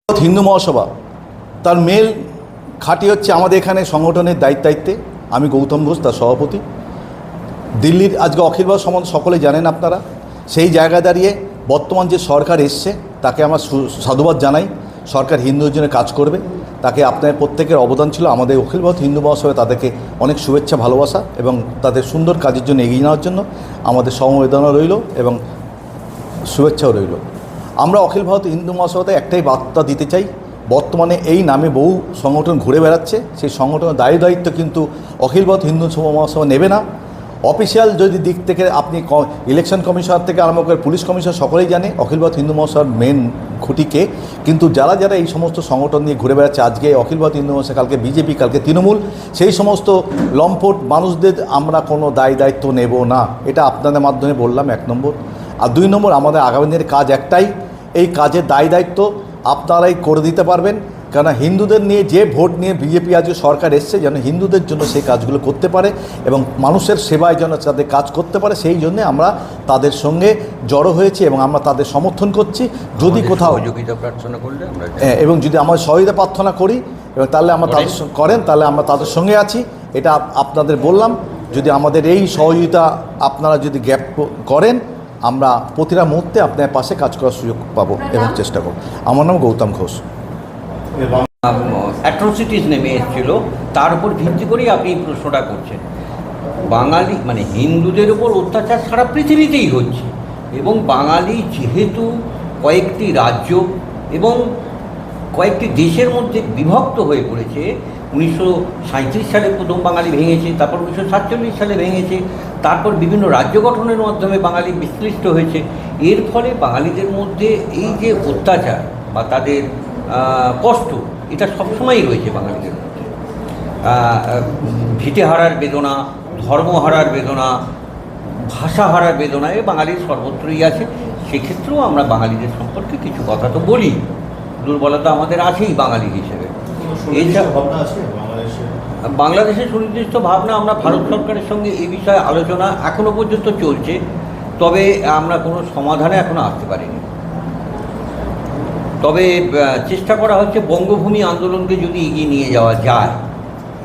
হিন্দু মহাসভা তার মেল খাঁটি হচ্ছে আমাদের এখানে সংগঠনের দায়িত্বে। আমি গৌতম ঘোষ, তার সভাপতি। দিল্লির আজকে অখিল ভারত সম্বন্ধে সকলে জানেন আপনারা। সেই জায়গায় দাঁড়িয়ে বর্তমান যে সরকার এসছে তাকে আমার সাধুবাদ জানাই। সরকার হিন্দুদের জন্য কাজ করবে, তাকে আপনাদের প্রত্যেকের অবদান ছিল। আমাদের অখিল ভারত হিন্দু মহাসভায় তাদেরকে অনেক শুভেচ্ছা, ভালোবাসা এবং তাদের সুন্দর কাজের জন্য এগিয়ে নেওয়ার জন্য আমাদের সমবেদনা রইল এবং শুভেচ্ছাও রইল। আমরা অখিল ভারত হিন্দু মহাসভাতে একটাই বার্তা দিতে চাই, বর্তমানে এই নামে বহু সংগঠন ঘুরে বেড়াচ্ছে, সেই সংগঠনের দায়িত্ব কিন্তু অখিল ভারত হিন্দু মহাসভা নেবে না। অফিসিয়াল যদি দিক থেকে আপনি ইলেকশন কমিশনার থেকে আরম্ভ করে পুলিশ কমিশনার সকলেই জানে অখিল ভারত হিন্দু মহাসভার মেন খুঁটিকে। কিন্তু যারা যারা এই সমস্ত সংগঠন নিয়ে ঘুরে বেড়াচ্ছে, আজকে অখিল ভারত হিন্দু মহাসভা, কালকে বিজেপি, কালকে তৃণমূল, সেই সমস্ত লম্পট মানুষদের আমরা কোনো দায়িত্ব নেব না। এটা আপনাদের মাধ্যমে বললাম, 1 নম্বর। আর 2 নম্বর, আমাদের আগামী দিনের কাজ একটাই, এই কাজের দায়িত্ব আপনারাই করে দিতে পারবেন। কেননা হিন্দুদের নিয়ে যে ভোট নিয়ে বিজেপি আজকে সরকার এসছে, যেন হিন্দুদের জন্য সেই কাজগুলো করতে পারে এবং মানুষের সেবায় যেন তাদের কাজ করতে পারে, সেই জন্যে আমরা তাদের সঙ্গে জড়ো হয়েছি এবং আমরা তাদের সমর্থন করছি। যদি কোথাও সহযোগিতা প্রার্থনা করলে আমরা, এবং যদি আমার সহযোগিতা প্রার্থনা করি এবং তাহলে আমরা তাদের করেন, তাহলে আমরা তাদের সঙ্গে আছি। এটা আপনাদের বললাম। যদি আমাদের এই সহযোগিতা আপনারা যদি গ্যাপ করেন, আমরা প্রতিটা মুহূর্তে আপনার পাশে কাজ করার সুযোগ পাবো এবং চেষ্টা করব। আমার নাম গৌতম ঘোষ। অ্যাট্রোসিটিস নেমে এসেছিল, তার উপর ভিত্তি করেই আপনি এই প্রশ্নটা করছেন। বাঙালি মানে হিন্দুদের উপর অত্যাচার সারা পৃথিবীতেই হচ্ছে, এবং বাঙালি যেহেতু কয়েকটি রাজ্য এবং কয়েকটি দেশের মধ্যে বিভক্ত হয়ে পড়েছে। 1937 সালে প্রথম বাঙালি ভেঙেছে, তারপর 1947 সালে ভেঙেছে, তারপর বিভিন্ন রাজ্য গঠনের মাধ্যমে বাঙালি বিশ্লিষ্ট হয়েছে। এর ফলে বাঙালিদের মধ্যে এই যে অত্যাচার বা তাদের কষ্ট, এটা সবসময়ই রয়েছে বাঙালিদের মধ্যে। ভিটে হারার বেদনা, ধর্ম হারার বেদনা, ভাষা হারার বেদনা এ বাঙালির সর্বত্রই আছে। সেক্ষেত্রেও আমরা বাঙালিদের সম্পর্কে কিছু কথা তো বলি, দুর্বলতা আমাদের আছেই বাঙালি হিসেবে। বাংলাদেশের সুনির্দিষ্ট ভাবনা, আমরা ভারত সরকারের সঙ্গে এই বিষয়ে আলোচনা এখনও পর্যন্ত চলছে, তবে আমরা কোনো সমাধানে এখনও আসতে পারিনি। তবে চেষ্টা করা হচ্ছে বঙ্গভূমি আন্দোলনকে যদি এগিয়ে নিয়ে যাওয়া যায়,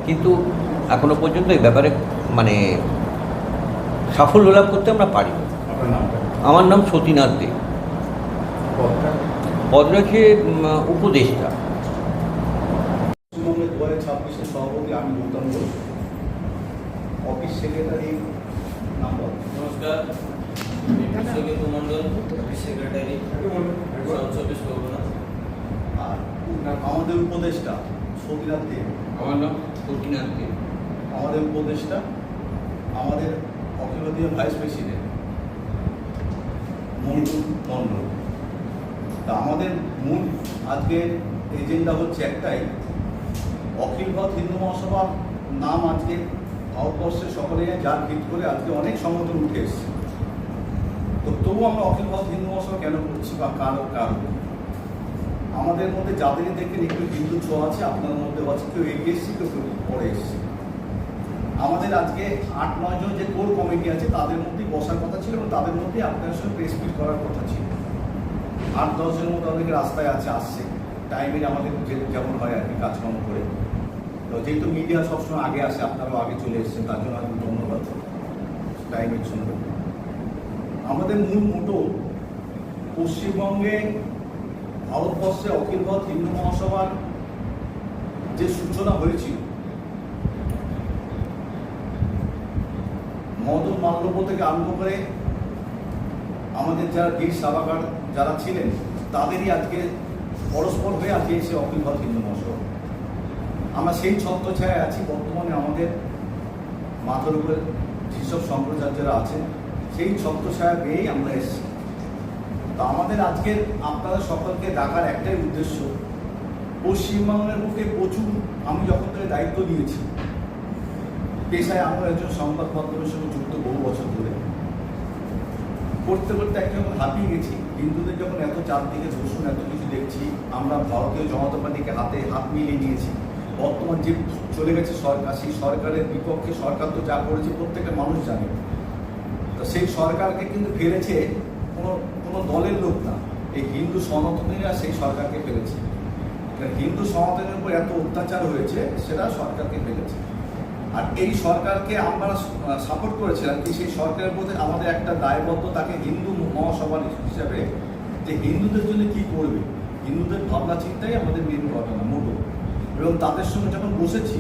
কিন্তু এখনও পর্যন্ত এই ব্যাপারে মানে সাফল্য লাভ করতে আমরা পারি। আমার নাম সতীনাথ দে, পদ রয়েছে উপদেষ্টা। পশ্চিমবঙ্গের 2026-এর সভাপতি আমি Gautam Ghosh, office secretary number. নমস্কার, বিশ্বজিৎ মণ্ডল, অফিস সেক্রেটারি, চব্বিশ পরগনা। আর আমাদের উপদেষ্টা সতীনাথ দে। আমার নাম সতীনাথ দে। আমাদের উপদেষ্টা, আমাদের অখিল ভারতীয় ভাইস প্রেসিডেন্ট মন্টু মণ্ডল। তা আমাদের মূল আজকের এজেন্ডা হচ্ছে একটাই, অখিল ভারত হিন্দু মহাসভার নাম আজকে ভারতবর্ষের সকলে যার ভিত করে আজকে অনেক সংগঠন উঠে এসছে। তো তবু আমরা অখিল ভারত হিন্দু মহাসভা কেন করছি বা কারণ আমাদের মধ্যে যাদেরই দেখেন একটু হিন্দু ছোঁয়া আছে, আপনার মধ্যে আছে, কেউ এগিয়ে এসছে, কেউ পরে এসছে। আমাদের আজকে 8-9 জন যে কোর কমিটি আছে তাদের মধ্যেই বসার কথা ছিল এবং তাদের মধ্যেই আপনার সঙ্গে প্রেস মিট করার কথা ছিল। 8-10 জনের মতো অনেকে রাস্তায় আসছে টাইমের আমাদের যেমন হয় আর কি, কাজকর্ম করে। তো যেহেতু মিডিয়া সবসময় আগে আসে, আপনারাও আগে চলে এসেছেন, তার জন্য আমি ধন্যবাদ টাইমের জন্য। আমাদের মূল মোটো পশ্চিমবঙ্গে ভারতবর্ষে অখিল ভারত হিন্দু মহাসভার যে সূচনা হয়েছিল, মদন মাল্যব্য থেকে আরম্ভ করে আমাদের যারা বীর সাভারকর যারা ছিলেন, তাদেরই আজকে পরস্পর হয়ে আজকে এসে অখিল ভারত হিন্দু মহাসভা। আমরা সেই ছত্রছায়ায় আছি। বর্তমানে আমাদের মাথার উপরে যেসব সম্প্রচার্যরা আছেন, সেই ছত্রছায়া পেয়েই আমরা এসেছি। তা আমাদের আজকের আপনাদের সকলকে ডাকার একটাই উদ্দেশ্য, পশ্চিমবঙ্গের বুকে প্রচুর, আমি যখন থেকে দায়িত্ব নিয়েছি পেশায়, আমরা একজন সংবাদমাধ্যমের সঙ্গে যুক্ত বহু বছর ধরে, করতে করতে একটা যখন হাঁপিয়ে গেছি। হিন্দুদের যখন এত চারদিকে দূষণ, এত কিছু দেখছি, আমরা ভারতীয় জনতা পার্টিকে হাত মিলিয়ে নিয়েছি। বর্তমান যে চলে গেছে সরকার, সেই সরকারের বিপক্ষে সরকার তো যা করেছে প্রত্যেকটা মানুষ জানে। তো সেই সরকারকে কিন্তু ফেলেছে কোনো দলের লোক না, এই হিন্দু সনাতনীরা সেই সরকারকে ফেলেছে। হিন্দু সনাতনের উপর এত অত্যাচার হয়েছে সেটা সরকারকে ফেলেছে। আর এই সরকারকে আমরা সাপোর্ট করেছিলাম কি সেই সরকারের প্রতি আমাদের একটা দায়বদ্ধতাকে হিন্দু মহাসভা হিসাবে যে হিন্দুদের জন্য কি করবে, হিন্দুদের ভাবনা চিন্তাই আমাদের মেন ঘটনা মোটো। এবং তাদের সঙ্গে যখন বসেছি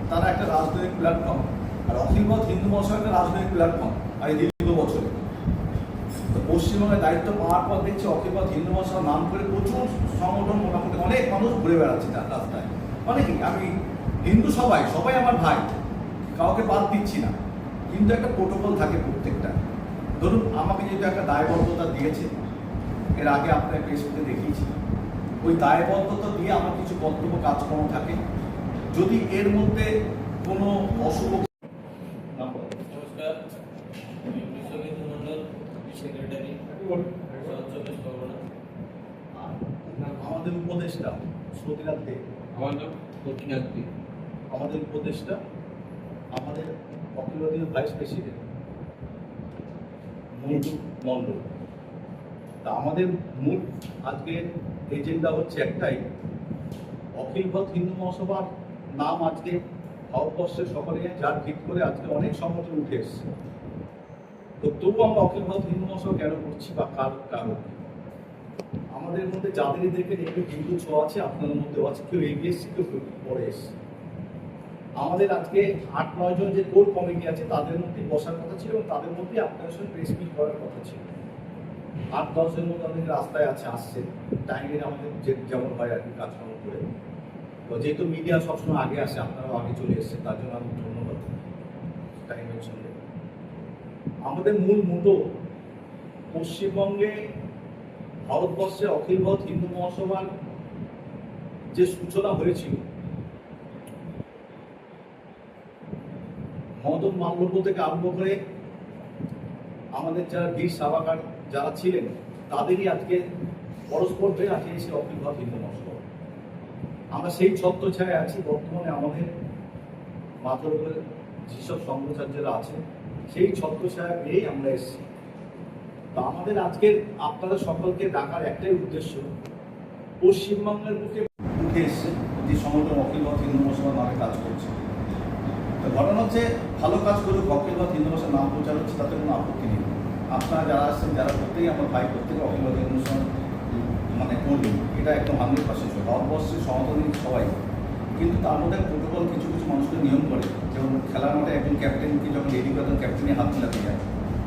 তারা একটা রাজনৈতিক প্ল্যাটফর্ম, আর অখিল ভারত হিন্দু মহাসভা একটা রাজনৈতিক প্ল্যাটফর্ম। আর এই দীর্ঘ বছরে তো পশ্চিমবঙ্গের দায়িত্ব পাওয়ার পর দেখছি অখিল ভারত হিন্দু মহাসভার নাম করে প্রচুর সংগঠন, মোটামুটি অনেক মানুষ ঘুরে বেড়াচ্ছে তার রাস্তায়। অনেকেই, আমি হিন্দু সবাই আমার ভাই, কাউকে বাদ দিচ্ছি না, কিন্তু একটা প্রোটোকল থাকে প্রত্যেকটা। ধরুন আমাকে যেহেতু একটা দায়বদ্ধতা দিয়েছে, এর আগে আপনার ফেসবুকে দেখিয়েছি, ওই দায়বদ্ধতা দিয়ে আমার কিছু কর্তব্য কাজকর্ম থাকে। যদি এর মধ্যে কোনো অশুভ নমস্কার, আমি বিশ্বজিৎ মণ্ডল, সেক্রেটারি সাউথ চব্বিশ পরগনা। আমাদের উপদেষ্টা সতীনাথ দে, আমাদের উপদেষ্টা, আমাদের অখিল ভারতীয় ভাইস প্রেসিডেন্ট মণ্ডল। তা আমাদের মূল আজকের এজেন্ডা হচ্ছে একটাই, অখিল ভারত হিন্দু মহাসভার নাম আজকে ভারতবর্ষের সকলে যার ভিত করে আজকে অনেক সংগঠন উঠে এসছে। তো তবু আমরা অখিল ভারত হিন্দু মহাসভা কেন করছি বা কারণ আমাদের মধ্যে যাদেরই দেখেন একটু হিন্দু ছোঁয়া আছে, আপনাদের মধ্যেও আছে, কেউ এগিয়ে এসছে, কেউ পরে এসছে। আমাদের আজকে 8-9 জন যে কোর কমিটি আছে তাদের মধ্যে বসার কথা ছিল এবং তাদের মধ্যে আপনাদের সঙ্গে প্রেস মিট করার কথা ছিল। 8-10 জনের মধ্যে আমাদের রাস্তায় আসছে টাইমের আমাদের যেমন হয় আর কি কাজকর্ম করে। তো যেহেতু মিডিয়া সবসময় আগে আসে, আপনারাও আগে চলে এসছে, তার জন্য আমি ধন্যবাদ টাইমের সঙ্গে। আমাদের মূল মোটো পশ্চিমবঙ্গে ভারতবর্ষে অখিল ভারত হিন্দু মহাসভার যে সূচনা হয়েছিল মদন মালব্য থেকে আরম্ভ করে আমাদের যারা বীর সাভারকার যারা ছিলেন তাদেরই আজকে পরস্পর হয়ে আজকে এসে অখিল ভারত হিন্দু মহাসভা। আমরা সেই ছত্রছায়ায় আছি। বর্তমানে আমাদের মাথার উপরে যেসব সংঘচার্যরা আছে সেই ছত্রছায়া পেয়েই আমরা এসেছি। তো আমাদের আজকের আপনাদের সকলকে ডাকার একটাই উদ্দেশ্য, পশ্চিমবঙ্গের বুকে উঠে এসছে যে সংগঠন অখিল ভারত হিন্দু মহাসভার নামে কাজ করছে। তো ঘটনা হচ্ছে ভালো কাজ করুক, অখিল ভারত হিন্দু মহাসভার নাম প্রচার হচ্ছে, তাতে কোনো আপত্তি নেই। আপনারা যারা আসছেন, যারা প্রত্যেকেই আমার ভাই, প্রত্যেকে অখিল ভারত হিন্দু মহাসভা মানে করবেন, এটা একদম 100% ভারতবর্ষের সনাতনী সবাই। কিন্তু তার মধ্যে প্রোটোকল কিছু কিছু মানুষকে নিয়ম করে, যেমন খেলার মাঠে একজন ক্যাপ্টেনকে যখন রেডি করে তখন ক্যাপ্টেনের হাত মিলাতে যায়,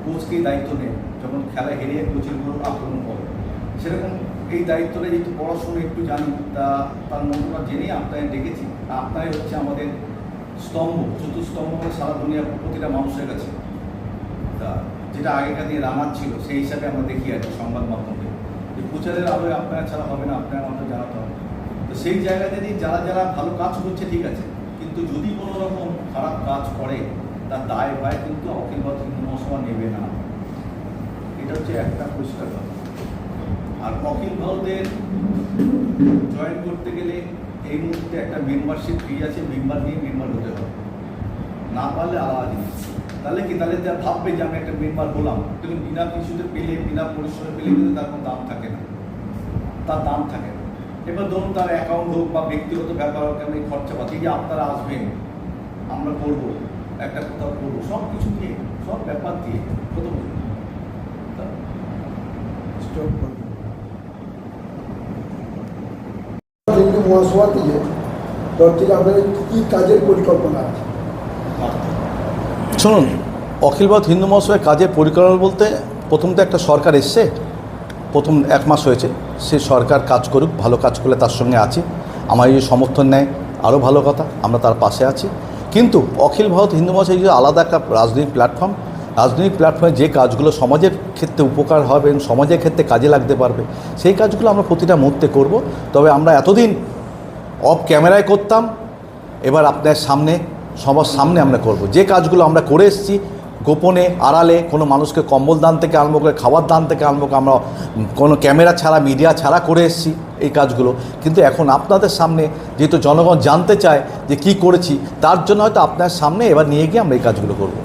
কোচকেই দায়িত্ব নেই যখন খেলা হেরিয়ে কোচের উপর আক্রমণ করে। সেরকম এই দায়িত্বটা যেহেতু পড়াশোনা একটু জানি, তা তার মন্ত্রটা জেনেই আপনাদের ডেকেছি। আপনারাই হচ্ছে আমাদের স্তম্ভ, চতুর্স্তম্ভ, মানে সারা দুনিয়ার প্রতিটা মানুষের কাছে। তা যেটা আগেকার দিয়ে রানার ছিল, সেই হিসাবে আমরা দেখি আর কি সংবাদ মাধ্যমে যে প্রচারের আলোয় আপনারা ছাড়া হবে না, আপনারা আমাদের জানাতে হবে। তো সেই জায়গাতে যারা যারা ভালো কাজ করছে ঠিক আছে, কিন্তু যদি কোনো রকম খারাপ কাজ করে তার দায় ভাই কিন্তু অখিল ভারত হিন্দু মহাসভা নেবে না। এটা হচ্ছে একটা পরিষ্কার কথা। আর অখিল ভারতের জয়েন করতে গেলে এই মুহূর্তে একটা মেম্বারশিপ ফি আছে, মেম্বার নিয়ে মেম্বার হতে হবে, না পারলে আলাদা জিনিস। তাহলে কি, তাহলে যা ভাববে যে আমি একটা মেম্বার হলাম, কিন্তু বিনা কিছুতে পেলে, বিনা পরিশ্রমে পেলে কিন্তু তার কোনো দাম থাকে না, তার দাম থাকে না। এবার ধরুন তার অ্যাকাউন্ট হোক বা ব্যক্তিগত ব্যাপার হোক, আমি খরচাপাতি যে আপনারা আসবেন, আমরা করবো, একটা কোথাও করবো, সব কিছু দিয়ে, সব ব্যাপার দিয়ে কত হিন্দু মহাসভা থেকে দল থেকে আপনাদের কী কাজের পরিকল্পনা আছে? শুনুন, অখিল ভারত হিন্দু মহাসভায় কাজের পরিকল্পনা বলতে প্রথম তো একটা সরকার এসছে, প্রথম 1 মাস হয়েছে, সে সরকার কাজ করুক, ভালো কাজ করলে তার সঙ্গে আছি। আমার এই সমর্থন নেয় আরও ভালো কথা, আমরা তার পাশে আছি। কিন্তু অখিল ভারত হিন্দু মহাসভা যে আলাদা একটা রাজনৈতিক প্ল্যাটফর্ম, রাজনৈতিক প্ল্যাটফর্মে যে কাজগুলো সমাজের ক্ষেত্রে উপকার হবে, সমাজের ক্ষেত্রে কাজে লাগতে পারবে, সেই কাজগুলো আমরা প্রতিটা মুহূর্তে করব। তবে আমরা এতদিন অফ ক্যামেরায় করতাম, এবার আপনার সামনে, সবার সামনে আমরা করব। যে কাজগুলো আমরা করে এসেছি গোপনে, আড়ালে, কোনো মানুষকে কম্বল দান থেকে আরম্ভ করে খাবার দান থেকে আরম্ভ করে আমরা কোনো ক্যামেরা ছাড়া, মিডিয়া ছাড়া করে এসেছি এই কাজগুলো। কিন্তু এখন আপনাদের সামনে যেহেতু জনগণ জানতে চায় যে কি করেছি, তার জন্য হয়তো আপনার সামনে এবার নিয়ে গিয়ে আমরা এই কাজগুলো করব।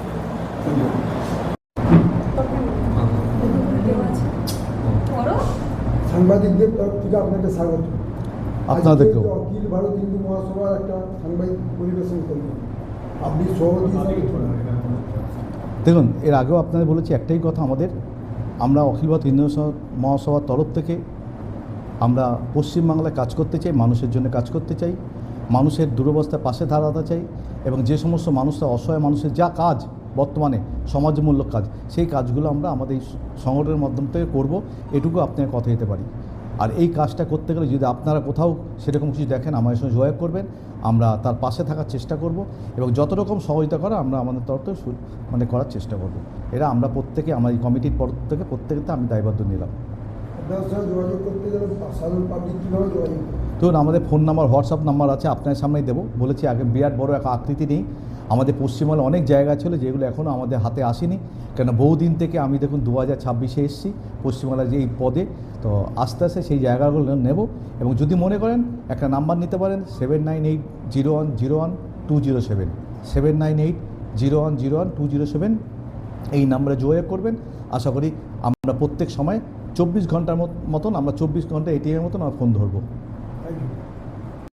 সাংবাদিকদের তরফ থেকে আপনাকে স্বাগত। আপনাদেরকেও। আজকে অখিল ভারত হিন্দু মহাসভার একটা সাংবাদিক পরিবেশন করলেন, আপনি সভাপতি হিসেবে দেখুন, এর আগেও আপনাদের বলেছি একটাই কথা, আমরা অখিল ভারত হিন্দু মহাসভার তরফ থেকে আমরা পশ্চিমবাংলায় কাজ করতে চাই, মানুষের জন্য কাজ করতে চাই, মানুষের দুরবস্থার পাশে দাঁড়াতে চাই, এবং যে সমস্ত মানুষরা অসহায় মানুষের যা কাজ বর্তমানে সমাজমূলক কাজ, সেই কাজগুলো আমরা আমাদের এই সংগঠনের মাধ্যম থেকে করব, এটুকু আপনাকে কথা দিতে পারি। আর এই কাজটা করতে গেলে যদি আপনারা কোথাও সেরকম কিছু দেখেন, আমাদের সঙ্গে যোগাযোগ করবেন, আমরা তার পাশে থাকার চেষ্টা করব, এবং যত রকম সহযোগিতা করা আমরা আমাদের তরফ থেকে করার চেষ্টা করব। এরা আমরা প্রত্যেকে, আমার এই কমিটির তরফ থেকে প্রত্যেকেতে আমি দায়বদ্ধ নিলাম। আপনার সঙ্গে যোগাযোগ করতে গেলে সাধারণ পাবলিক কীভাবে যোগাযোগ করবে? ধরুন, আমাদের ফোন নাম্বার, হোয়াটসঅ্যাপ নাম্বার আছে, আপনার সামনেই দেবো। বলেছি আগে বিরাট বড় এক আকৃতি নেই, আমাদের পশ্চিমবঙ্গে অনেক জায়গা ছিল যেগুলো এখনও আমাদের হাতে আসেনি, কেন বহুদিন থেকে আমি দেখুন 2026-এ এসেছি পশ্চিমবাংলার যে এই পদে, তো আস্তে আস্তে সেই জায়গাগুলো নেব। এবং যদি মনে করেন একটা নাম্বার নিতে পারেন 7980101207, 7980101207, এই নাম্বারে যোগাযোগ করবেন। আশা করি আমরা প্রত্যেক সময় 24 ঘন্টার মতন, আমরা 24 ঘন্টা এটিএমের মতন আমরা ফোন ধরবো।